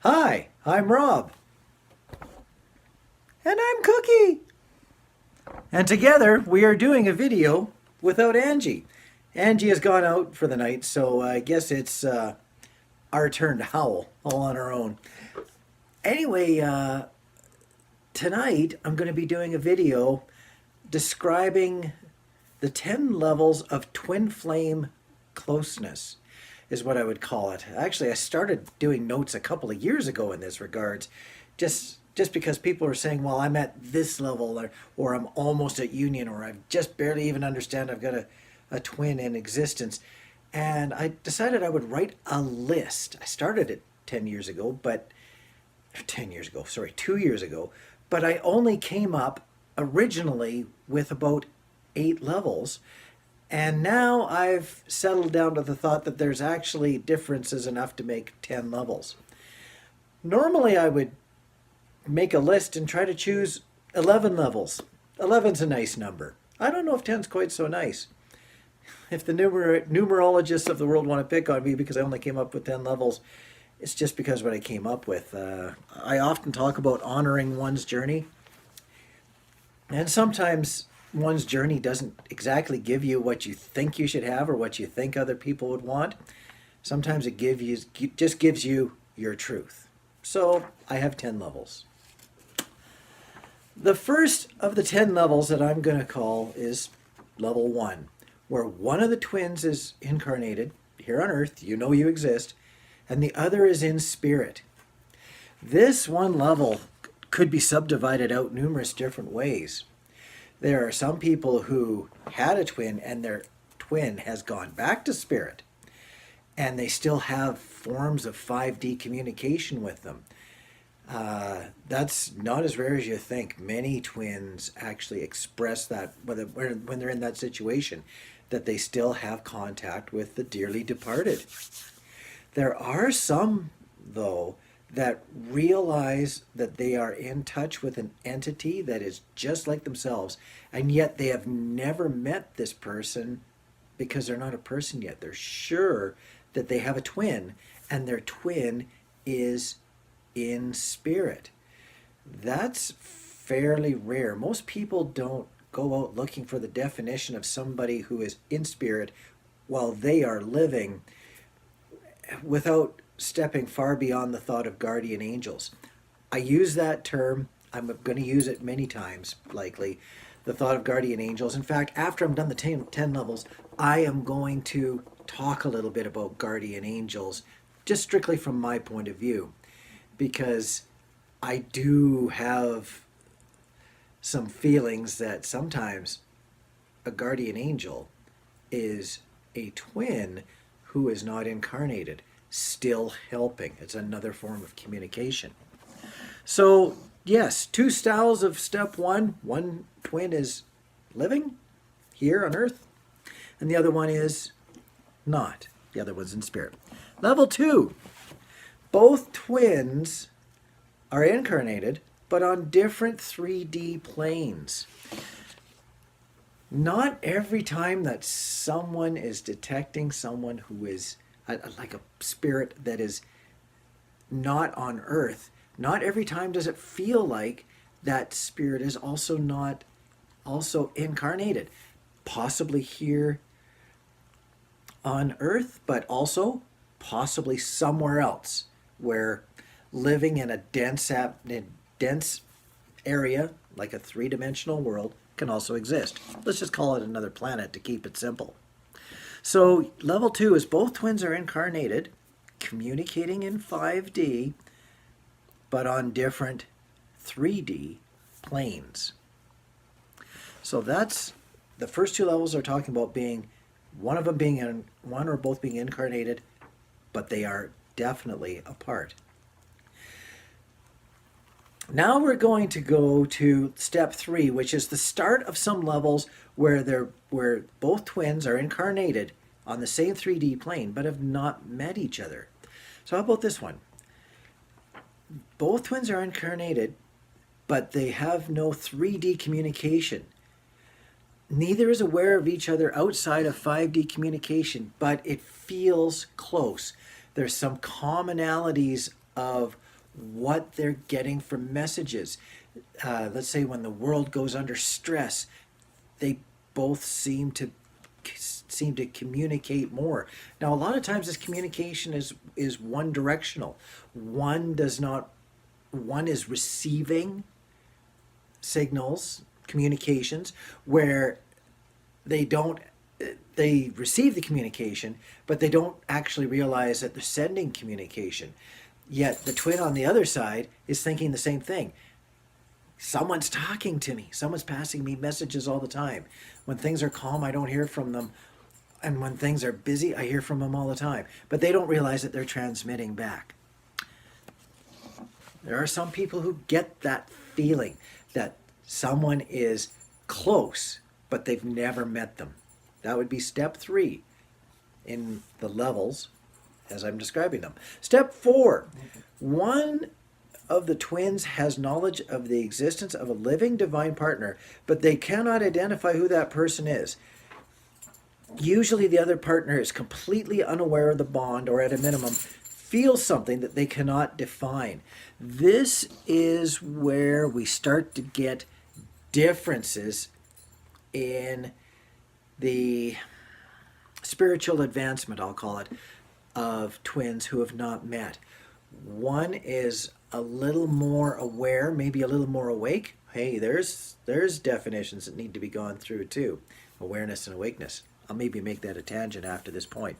Hi, I'm Rob. And I'm Cookie. And together we are doing a video without Angie. Angie has gone out for the night, so I guess it's our turn to howl all on our own. Anyway, tonight I'm going to be doing a video describing the 10 levels of twin flame closeness, is what I would call it. Actually, I started doing notes a couple of years ago in this regards, just because people are saying, well, I'm at this level, or I'm almost at union, or I just barely even understand I've got a twin in existence. And I decided I would write a list. I started it 10 years ago, but 10 years ago, sorry, 2 years ago, but I only came up originally with about 8 levels. And now I've settled down to the thought that there's actually differences enough to make 10 levels. Normally I would make a list and try to choose 11 levels. 11's a nice number. I don't know if 10's quite so nice. If the numerologists of the world want to pick on me because I only came up with 10 levels, it's just because what I came up with. I often talk about honoring one's journey. And sometimes one's journey doesn't exactly give you what you think you should have or what you think other people would want. Sometimes it just gives you your truth. So I have 10 levels. The first of the 10 levels that I'm going to call is level 1, where one of the twins is incarnated here on Earth, you know you exist, and the other is in spirit. This one level could be subdivided out numerous different ways. There are some people who had a twin and their twin has gone back to spirit, and they still have forms of 5D communication with them. That's not as rare as you think. Many twins actually express that when they're in that situation, that they still have contact with the dearly departed. There are some, though, that realize that they are in touch with an entity that is just like themselves, and yet they have never met this person because they're not a person yet. They're sure that they have a twin, and their twin is in spirit. That's fairly rare. Most people don't go out looking for the definition of somebody who is in spirit while they are living without stepping far beyond the thought of guardian angels. I use that term. I'm going to use it many times, likely. The thought of guardian angels. In fact, after I'm done the 10 levels, I am going to talk a little bit about guardian angels, just strictly from my point of view, because I do have some feelings that sometimes a guardian angel is a twin who is not incarnated, still helping. It's another form of communication. So, yes, 2 styles of step 1. One twin is living here on Earth, and the other one is not. The other one's in spirit. Level 2. Both twins are incarnated, but on different 3D planes. Not every time that someone is detecting someone who is like a spirit that is not on Earth, not every time does it feel like that spirit is also incarnated. Possibly here on Earth, but also possibly somewhere else where living in a dense area, like a 3-dimensional world, can also exist. Let's just call it another planet to keep it simple. So level 2 is both twins are incarnated, communicating in 5D, but on different 3D planes. So that's the first 2 levels are talking about being one or both being incarnated, but they are definitely apart. Now we're going to go to step 3, which is the start of some levels where both twins are incarnated on the same 3D plane but have not met each other. So how about this one? Both twins are incarnated, but they have no 3D communication. Neither is aware of each other outside of 5D communication, but it feels close. There's some commonalities of what they're getting from messages. Let's say when the world goes under stress, they both seem to communicate more. Now, a lot of times this communication is one directional. One is receiving signals, communications, where they receive the communication, but they don't actually realize that they're sending communication. Yet the twin on the other side is thinking the same thing. Someone's talking to me. Someone's passing me messages all the time. When things are calm, I don't hear from them. And when things are busy, I hear from them all the time. But they don't realize that they're transmitting back. There are some people who get that feeling that someone is close, but they've never met them. That would be step 3 in the levels as I'm describing them. Step 4, one of the twins has knowledge of the existence of a living divine partner, but they cannot identify who that person is. Usually the other partner is completely unaware of the bond, or at a minimum feels something that they cannot define. This is where we start to get differences in the spiritual advancement, I'll call it, of twins who have not met. One is a little more aware, maybe a little more awake. Hey, there's definitions that need to be gone through too. Awareness and awakeness. I'll maybe make that a tangent after this point.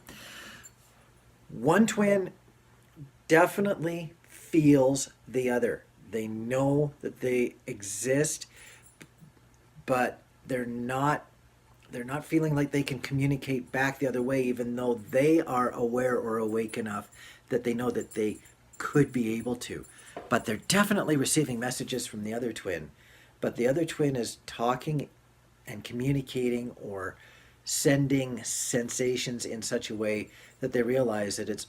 One twin definitely feels the other. They know that they exist, but they're not feeling like they can communicate back the other way, even though they are aware or awake enough that they know that they could be able to. But they're definitely receiving messages from the other twin. But the other twin is talking and communicating or sending sensations in such a way that they realize that it's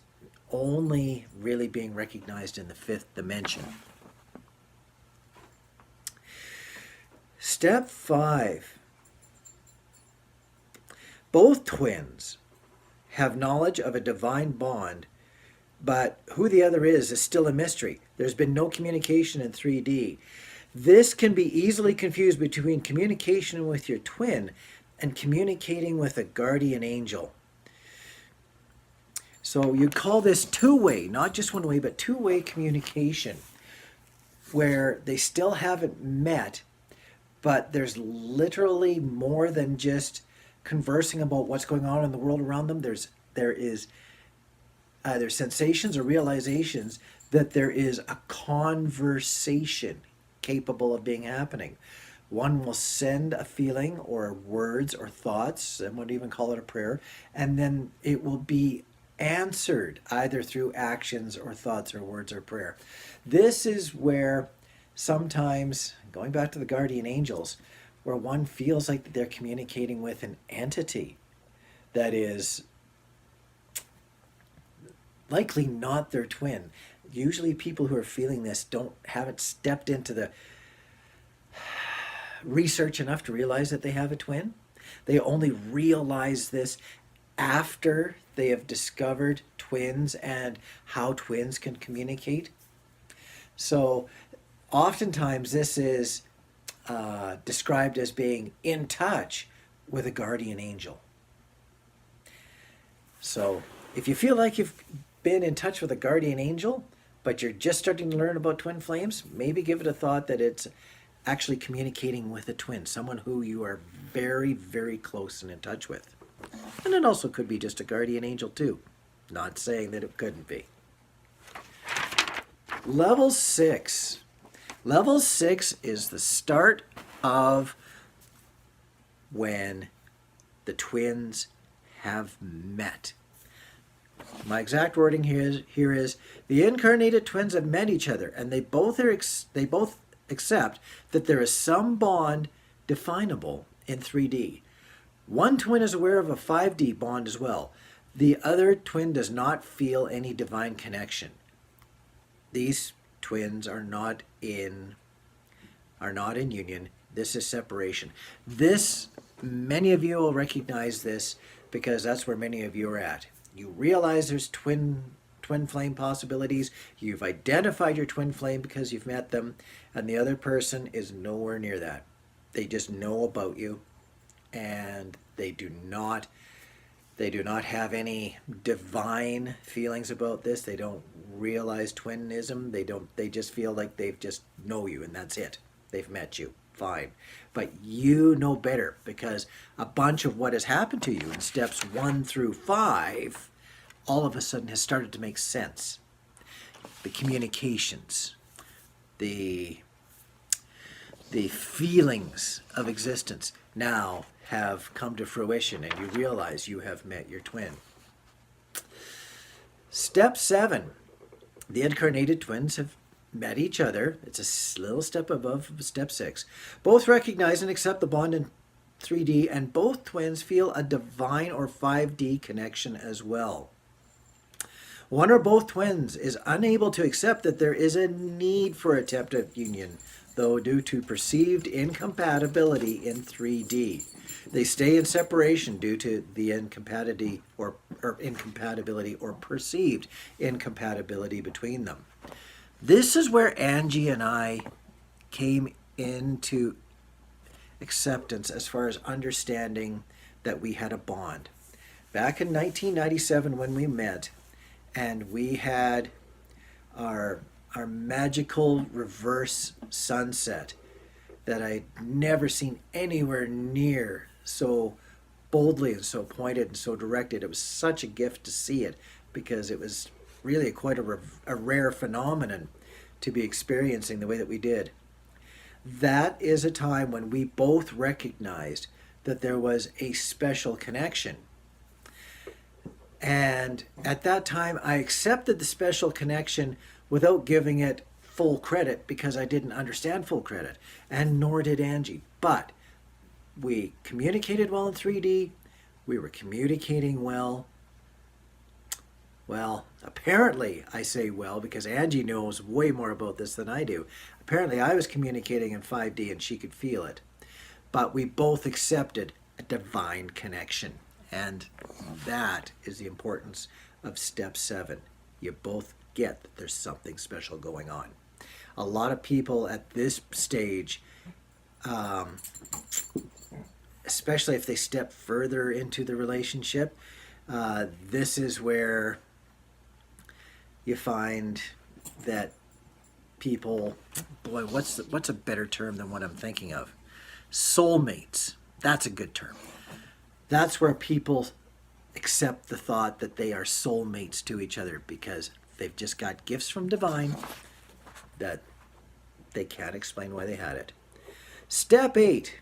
only really being recognized in the 5th dimension. Step 5. Both twins have knowledge of a divine bond, but who the other is still a mystery. There's been no communication in 3D. This can be easily confused between communication with your twin and communicating with a guardian angel. So you call this two-way, not just one way, but two-way communication, where they still haven't met, but there's literally more than just conversing about what's going on in the world around them. There is either sensations or realizations that there is a conversation capable of being happening. One will send a feeling or words or thoughts, and would even call it a prayer, and then it will be answered either through actions or thoughts or words or prayer. This is where sometimes, going back to the guardian angels, where one feels like they're communicating with an entity that is likely not their twin. Usually people who are feeling this haven't stepped into the research enough to realize that they have a twin. They only realize this after they have discovered twins and how twins can communicate. So oftentimes this is described as being in touch with a guardian angel. So if you feel like you've been in touch with a guardian angel, but you're just starting to learn about twin flames, maybe give it a thought that it's actually communicating with a twin, someone who you are very, very close and in touch with. And it also could be just a guardian angel too. Not saying that it couldn't be. Level 6. Level 6 is the start of when the twins have met. My exact wording here is the incarnated twins have met each other, and they both accept that there is some bond definable in 3D. One twin is aware of a 5D bond as well. The other twin does not feel any divine connection. These twins are not in union. This is separation. Many of you will recognize this because that's where many of you are at. You realize there's twin twin flame possibilities. You've identified your twin flame because you've met them, and the other person is nowhere near that. They just know about you, and they do not have any divine feelings about this. They don't realize twinism. They just feel like they just know you, and that's it. They've met you. Fine. But you know better, because a bunch of what has happened to you in steps 1 through 5 all of a sudden has started to make sense. The communications, the feelings of existence now have come to fruition, and you realize you have met your twin. Step 7. The incarnated twins have met each other. It's a little step above step 6. Both recognize and accept the bond in 3D, and both twins feel a divine or 5D connection as well. One or both twins is unable to accept that there is a need for attempted union, though due to perceived incompatibility in 3D. They stay in separation due to the incompatibility or perceived incompatibility between them. This is where Angie and I came into acceptance as far as understanding that we had a bond. Back in 1997 when we met, and we had our magical reverse sunset that I'd never seen anywhere near so boldly and so pointed and so directed. It was such a gift to see it, because it was really quite a rare phenomenon to be experiencing the way that we did. That is a time when we both recognized that there was a special connection. And at that time, I accepted the special connection without giving it full credit, because I didn't understand full credit, and nor did Angie. But we communicated well in 3D. We were communicating well. Well, apparently I say well because Angie knows way more about this than I do. Apparently I was communicating in 5D and she could feel it. But we both accepted a divine connection. And that is the importance of step 7. You both get that there's something special going on. A lot of people at this stage, especially if they step further into the relationship, this is where you find that people, boy, what's a better term than what I'm thinking of? Soulmates. That's a good term. That's where people accept the thought that they are soulmates to each other, because they've just got gifts from divine that they can't explain why they had it. Step 8.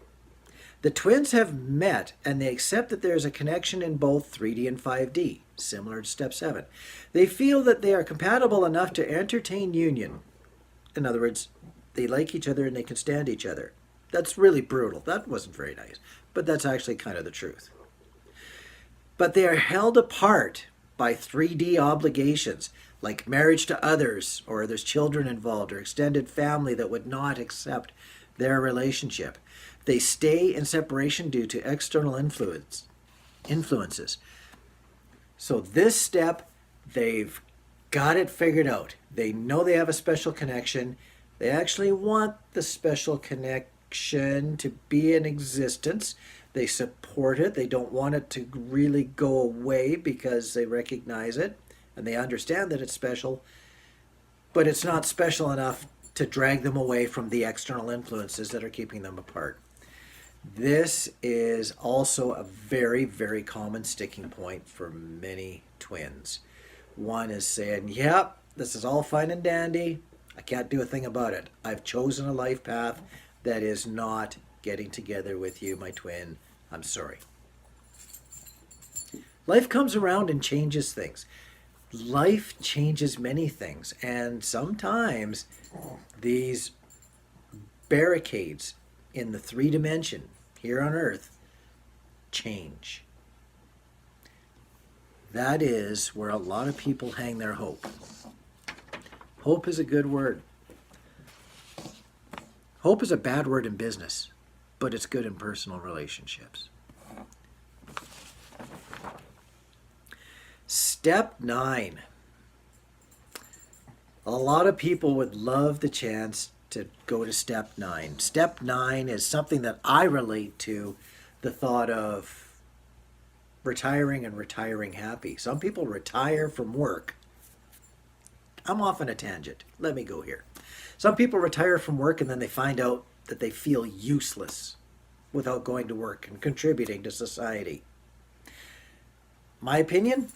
The twins have met, and they accept that there is a connection in both 3D and 5D, similar to step 7. They feel that they are compatible enough to entertain union. In other words, they like each other and they can stand each other. That's really brutal. That wasn't very nice, but that's actually kind of the truth. But they are held apart by 3D obligations, like marriage to others, or there's children involved, or extended family that would not accept their relationship. They stay in separation due to external influences. So this step, they've got it figured out. They know they have a special connection. They actually want the special connection to be in existence. They support it. They don't want it to really go away because they recognize it and they understand that it's special, but it's not special enough to drag them away from the external influences that are keeping them apart. This is also a very, very common sticking point for many twins. One is saying, yep, this is all fine and dandy. I can't do a thing about it. I've chosen a life path that is not getting together with you, my twin. I'm sorry. Life comes around and changes things. Life changes many things, and sometimes these barricades in the 3 dimension here on Earth change. That is where a lot of people hang their hope. Hope is a good word. Hope is a bad word in business, but it's good in personal relationships. Step 9. A lot of people would love the chance to go to step 9. Step 9 is something that I relate to, the thought of retiring and retiring happy. Some people retire from work. I'm off on a tangent. Let me go here. Some people retire from work and then they find out that they feel useless without going to work and contributing to society. My opinion?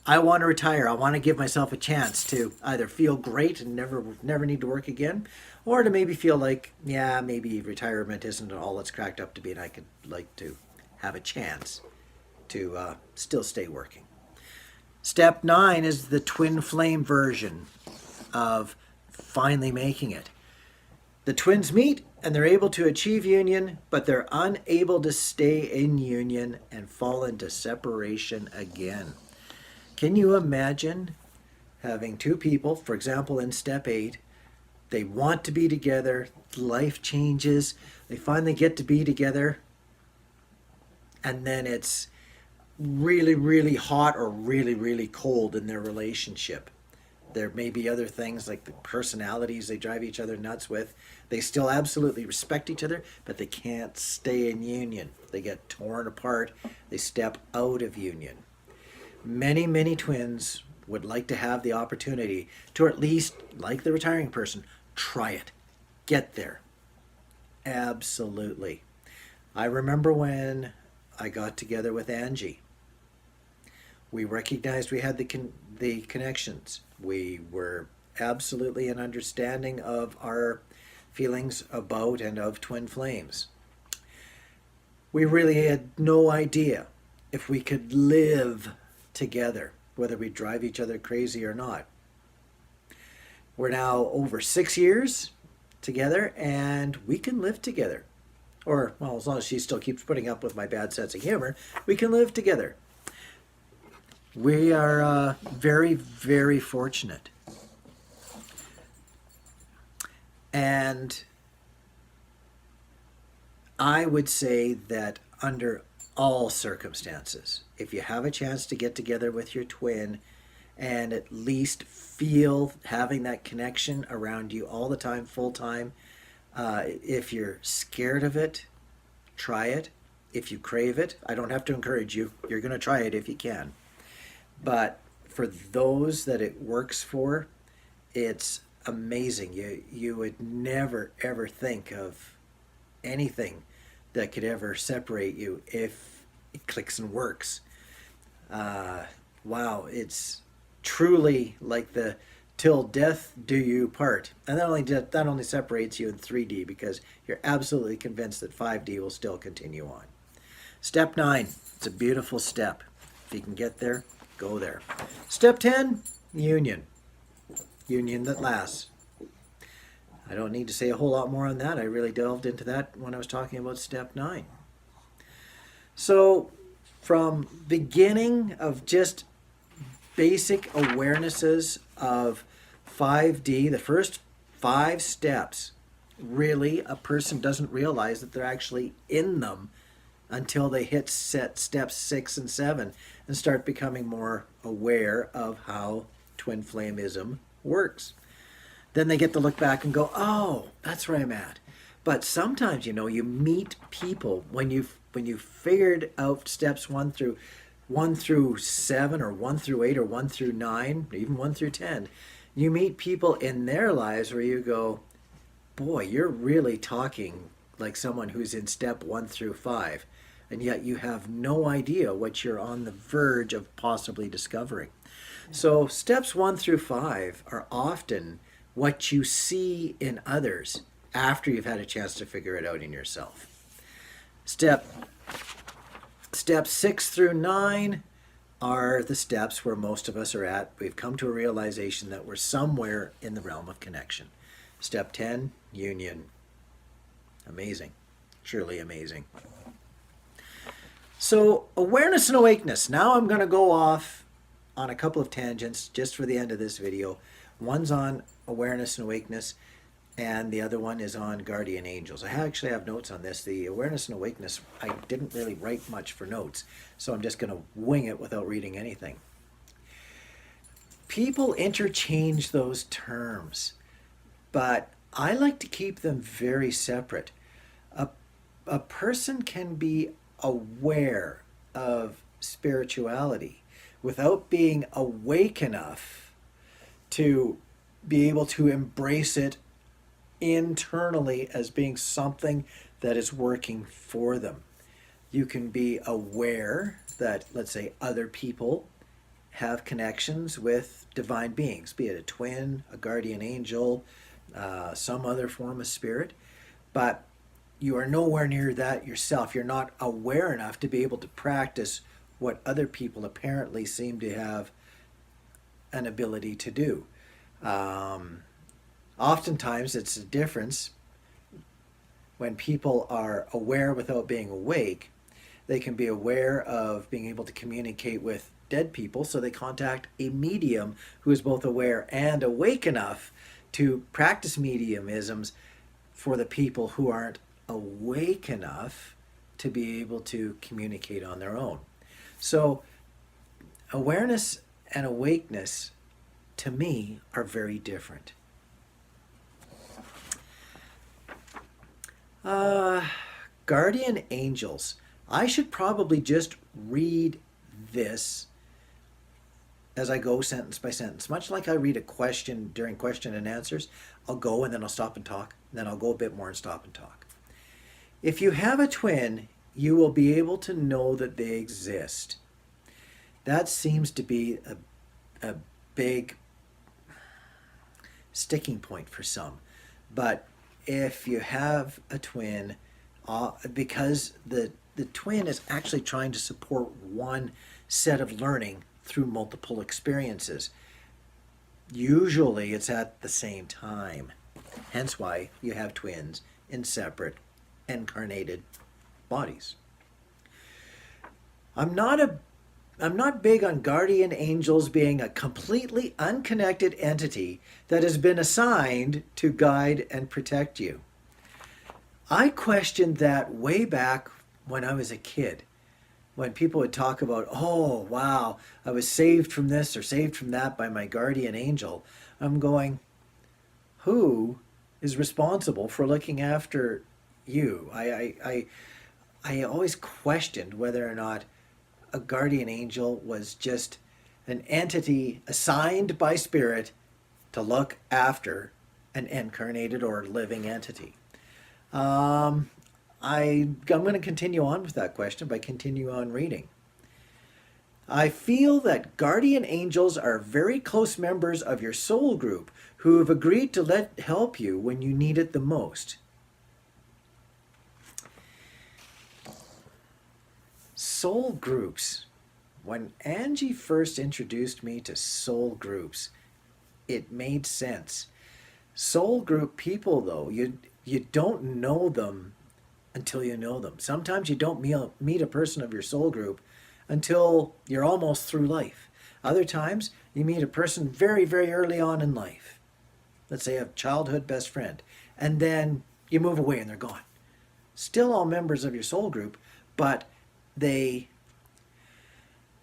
I want to retire. I want to give myself a chance to either feel great and never need to work again, or to maybe feel like, yeah, maybe retirement isn't all it's cracked up to be, and I could like to have a chance to still stay working. Step 9 is the twin flame version of finally making it. The twins meet and they're able to achieve union, but they're unable to stay in union and fall into separation again. Can you imagine having two people, for example, in step 8, they want to be together, life changes, they finally get to be together, and then it's really, really hot or really, really cold in their relationship. There may be other things like the personalities they drive each other nuts with. They still absolutely respect each other, but they can't stay in union. They get torn apart. They step out of union. Many, many twins would like to have the opportunity to at least, like the retiring person, try it. Get there. Absolutely. I remember when I got together with Angie. We recognized we had the connections. We were absolutely an understanding of our feelings about and of twin flames. We really had no idea if we could live together, whether we drive each other crazy or not. We're now over 6 years together and we can live together. Or, well, as long as she still keeps putting up with my bad sense of humor, we can live together. We are very, very fortunate. And I would say that under all circumstances, if you have a chance to get together with your twin and at least feel having that connection around you all the time, full time, if you're scared of it, try it. If you crave it, I don't have to encourage you. You're going to try it if you can. But for those that it works for, it's amazing. You would never, ever think of anything that could ever separate you if it clicks and works. Wow, it's truly like the till death do you part. And that only separates you in 3D because you're absolutely convinced that 5D will still continue on. Step 9, it's a beautiful step. If you can get there, go there. Step 10, union. Union that lasts. I don't need to say a whole lot more on that. I really delved into that when I was talking about step 9. So from beginning of just basic awarenesses of 5D, the first 5 steps, really a person doesn't realize that they're actually in them until they hit steps 6 and 7 and start becoming more aware of how twin flameism works. Then they get to look back and go, oh, that's where I'm at. But sometimes, you meet people when you've figured out steps 1 through 7 or 1 through 8 or 1 through 9, even 1 through 10. You meet people in their lives where you go, boy, you're really talking like someone who's in step 1 through 5. And yet you have no idea what you're on the verge of possibly discovering. So steps 1 through 5 are often what you see in others after you've had a chance to figure it out in yourself. Steps 6 through 9 are the steps where most of us are at. We've come to a realization that we're somewhere in the realm of connection. Step 10, union. Amazing. Truly amazing. So awareness and awakeness. Now I'm going to go off on a couple of tangents just for the end of this video. One's on awareness and awakeness, and the other one is on guardian angels. I actually have notes on this. The awareness and awakeness, I didn't really write much for notes, so I'm just going to wing it without reading anything. People interchange those terms, but I like to keep them very separate. A, a person can be aware of spirituality without being awake enough to be able to embrace it internally as being something that is working for them. You can be aware that, let's say, other people have connections with divine beings, be it a twin, a guardian angel, some other form of spirit, but you are nowhere near that yourself. You're not aware enough to be able to practice what other people apparently seem to have an ability to do. Oftentimes, it's a difference when people are aware without being awake. They can be aware of being able to communicate with dead people, so they contact a medium who is both aware and awake enough to practice mediumisms for the people who aren't awake enough to be able to communicate on their own. So awareness and awakeness, to me, are very different. Guardian angels. I should probably just read this as I go sentence by sentence. Much like I read a question during question and answers, I'll go and then I'll stop and talk. Then I'll go a bit more and stop and talk. If you have a twin, you will be able to know that they exist. That seems to be a big sticking point for some. But if you have a twin, because the twin is actually trying to support one set of learning through multiple experiences, usually it's at the same time. Hence why you have twins in separate incarnated bodies. I'm not big on guardian angels being a completely unconnected entity that has been assigned to guide and protect you. I questioned that way back when I was a kid, when people would talk about, oh, wow, I was saved from this or saved from that by my guardian angel. I'm going, who is responsible for looking after you? I always questioned whether or not a guardian angel was just an entity assigned by spirit to look after an incarnated or living entity. I'm going to continue on with that question by continuing on reading. I feel that guardian angels are very close members of your soul group who have agreed to help you when you need it the most. Soul groups. When Angie first introduced me to soul groups, it made sense. Soul group people, though, you don't know them until you know them. Sometimes you don't meet a person of your soul group until you're almost through life. Other times, you meet a person very, very early on in life. Let's say a childhood best friend. And then you move away and they're gone. Still all members of your soul group, but they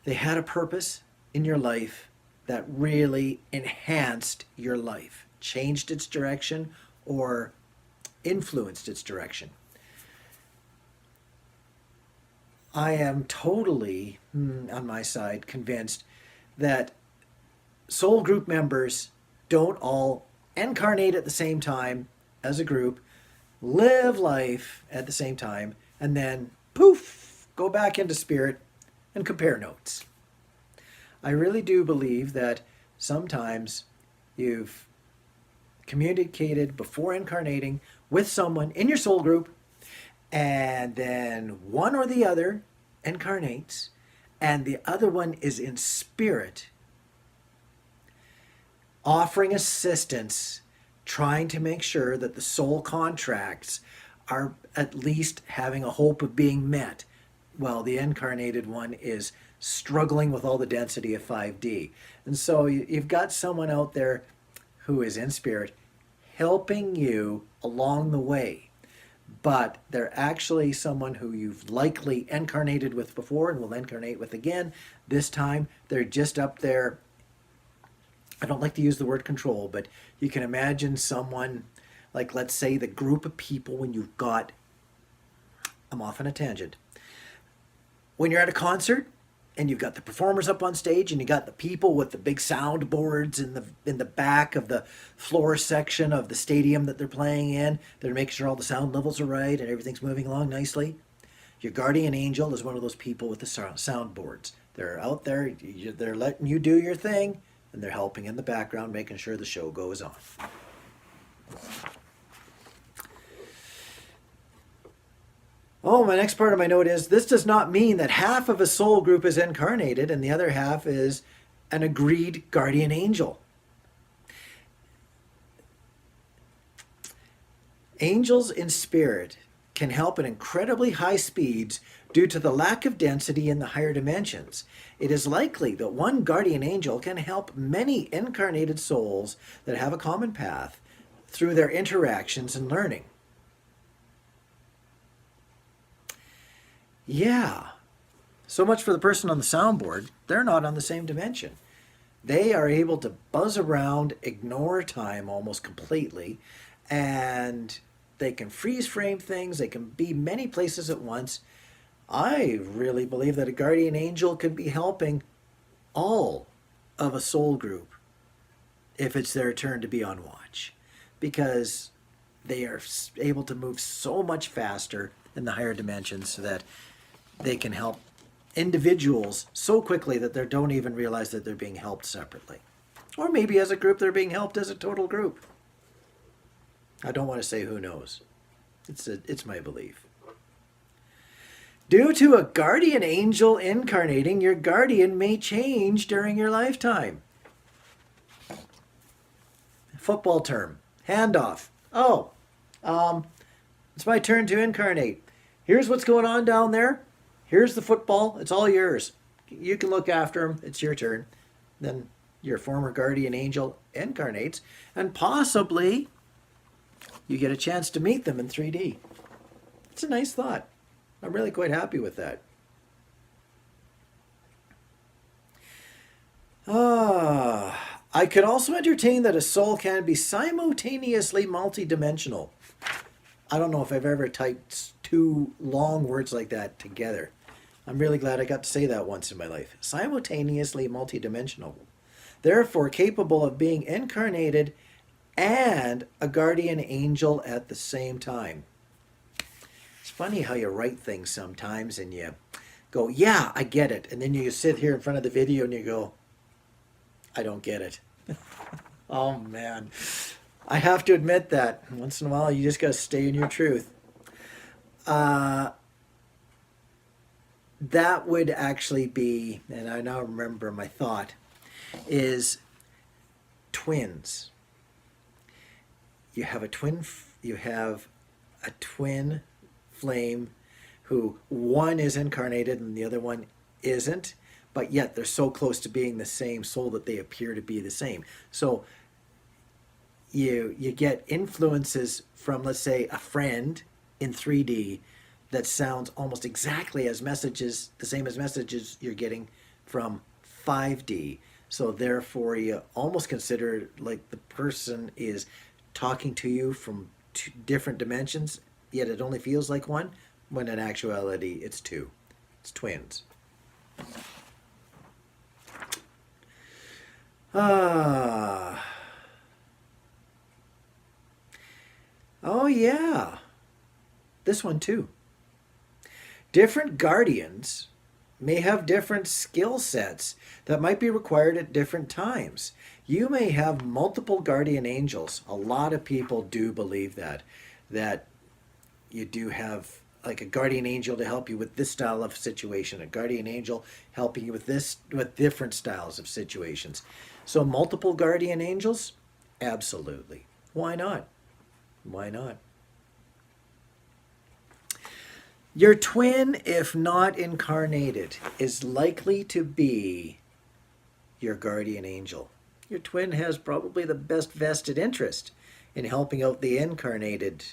had a purpose in your life that really enhanced your life, changed its direction, or influenced its direction. I am totally, on my side, convinced that soul group members don't all incarnate at the same time as a group, live life at the same time, and then poof, go back into spirit and compare notes. I really do believe that sometimes you've communicated before incarnating with someone in your soul group, and then one or the other incarnates, and the other one is in spirit, offering assistance, trying to make sure that the soul contracts are at least having a hope of being met, while the incarnated one is struggling with all the density of 5D. And so you've got someone out there who is in spirit helping you along the way, but they're actually someone who you've likely incarnated with before and will incarnate with again. This time they're just up there I don't like to use the word control, but you can imagine someone, like let's say the group of people when you've got, I'm off on a tangent. When you're at a concert and you've got the performers up on stage and you got the people with the big soundboards in the back of the floor section of the stadium that they're playing in, they're making sure all the sound levels are right and everything's moving along nicely. Your guardian angel is one of those people with the soundboards. They're out there, they're letting you do your thing, and they're helping in the background, making sure the show goes on. Oh, my next part of my note is, this does not mean that half of a soul group is incarnated and the other half is an agreed guardian angel. Angels in spirit can help at incredibly high speeds due to the lack of density in the higher dimensions. It is likely that one guardian angel can help many incarnated souls that have a common path through their interactions and learning. Yeah, so much for the person on the soundboard. They're not on the same dimension. They are able to buzz around, ignore time almost completely, and they can freeze frame things. They can be many places at once. I really believe that a guardian angel could be helping all of a soul group if it's their turn to be on watch, because they are able to move so much faster in the higher dimensions so that they can help individuals so quickly that they don't even realize that they're being helped separately. Or maybe as a group they're being helped as a total group. I don't want to say who knows. It's my belief. Due to a guardian angel incarnating, your guardian may change during your lifetime. Football term, handoff. Oh, it's my turn to incarnate. Here's what's going on down there. Here's the football. It's all yours. You can look after him. It's your turn. Then your former guardian angel incarnates, and possibly you get a chance to meet them in 3D. It's a nice thought. I'm really quite happy with that. I could also entertain that a soul can be simultaneously multidimensional. I don't know if I've ever typed two long words like that together. I'm really glad I got to say that once in my life. Simultaneously multidimensional. Therefore, capable of being incarnated and a guardian angel at the same time. It's funny how you write things sometimes and you go, yeah, I get it. And then you sit here in front of the video and you go, I don't get it. Oh, man. I have to admit that. Once in a while, you just got to stay in your truth. That would actually be, and I now remember my thought, is twins. You have a twin flame who one is incarnated and the other one isn't, but yet they're so close to being the same soul that they appear to be the same. So you get influences from, let's say, a friend in 3D that sounds almost exactly as messages, the same as messages you're getting from 5D. So therefore you almost consider like the person is talking to you from two different dimensions, yet it only feels like one, when in actuality it's two. It's twins. Oh yeah, this one too. Different guardians may have different skill sets that might be required at different times. You may have multiple guardian angels. A lot of people do believe that you do have like a guardian angel to help you with this style of situation, a guardian angel helping you with different styles of situations. So multiple guardian angels? Absolutely. Why not? Why not? Your twin, if not incarnated, is likely to be your guardian angel. Your twin has probably the best vested interest in helping out the incarnated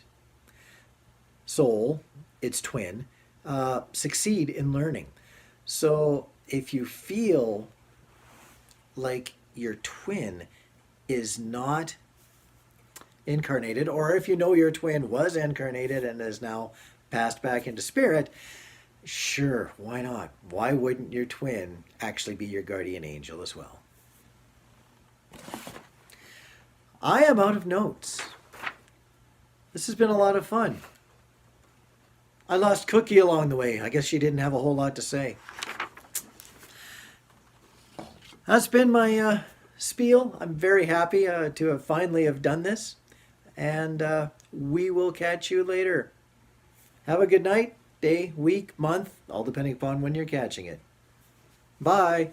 soul, its twin, succeed in learning. So if you feel like your twin is not incarnated, or if you know your twin was incarnated and is now passed back into spirit, sure, why not? Why wouldn't your twin actually be your guardian angel as well? I am out of notes. This has been a lot of fun. I lost Cookie along the way. I guess she didn't have a whole lot to say. That's been my spiel. I'm very happy to have finally have done this. And we will catch you later. Have a good night, day, week, month, all depending upon when you're catching it. Bye.